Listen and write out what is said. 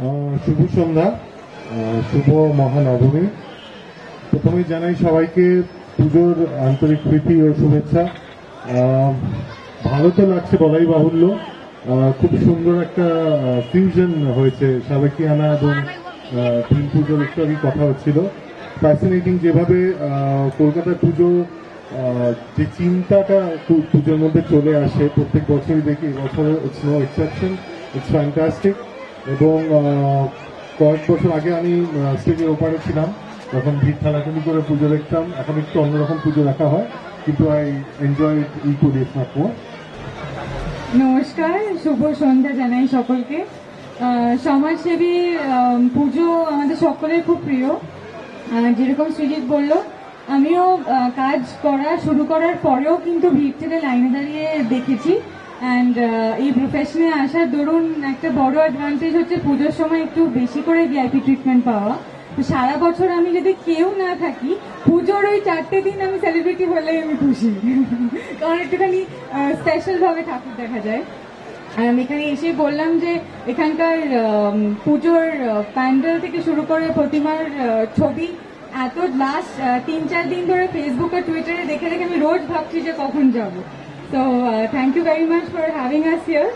শুভ সন্ধ্যা, শুভ মহানবমী। প্রথমে জানাই সবাইকে পুজোর আন্তরিক প্রীতি ও শুভেচ্ছা। ভালো তো লাগছে বলাই বাহুল্য। খুব সুন্দর একটা ফিউশন হয়েছে সাবেকিয়ানা এবং থিম পুজোর একটু আগে কথা হচ্ছিল। ফ্যাসিনেটিং যেভাবে কলকাতার পুজো যে চিন্তাটা পুজোর মধ্যে চলে আসে প্রত্যেক বছরই দেখি, এবছর it's no exception. It's fantastic. এবং কয়েক বছর আগে আমি স্টেজের ওপারে ছিলাম, তখন ভিড় ঠেলাঠেলি করে পুজো দেখতাম। এখন একটু অন্যরকম পুজো দেখা হয়, কিন্তু I enjoy it equally if not more. নমস্কার, শুভ সন্ধ্যা জানাই সকলকে। সমাজসেবী পুজো আমাদের সকলের খুব প্রিয়। যেরকম সৃজিত বলল, আমিও কাজ শুরু করার পরেও কিন্তু ভিড় ঠেলে লাইনে দাঁড়িয়ে দেখেছি। অ্যান্ড এই প্রফেশনে আসার দরুন একটা বড় অ্যাডভান্টেজ হচ্ছে পুজোর সময় একটু বেশি করে ভিআইপি ট্রিটমেন্ট পাওয়া। তো সারা বছর আমি যদি কেউ না থাকি, পুজোর ওই 4টে দিন আমি সেলিব্রিটি হলে আমি খুশি, কারণ একটুখানি স্পেশাল ভাবে ঠাকুর দেখা যায়। আর আমি এখানে এসে বললাম যে এখানকার পুজোর প্যান্ডেল থেকে শুরু করে প্রতিমার ছবি এত লাস্ট 3-4 দিন ধরে ফেসবুক আর টুইটারে দেখে দেখে আমি রোজ ভাবছি যে কখন যাব। তো thank you very much for having us here.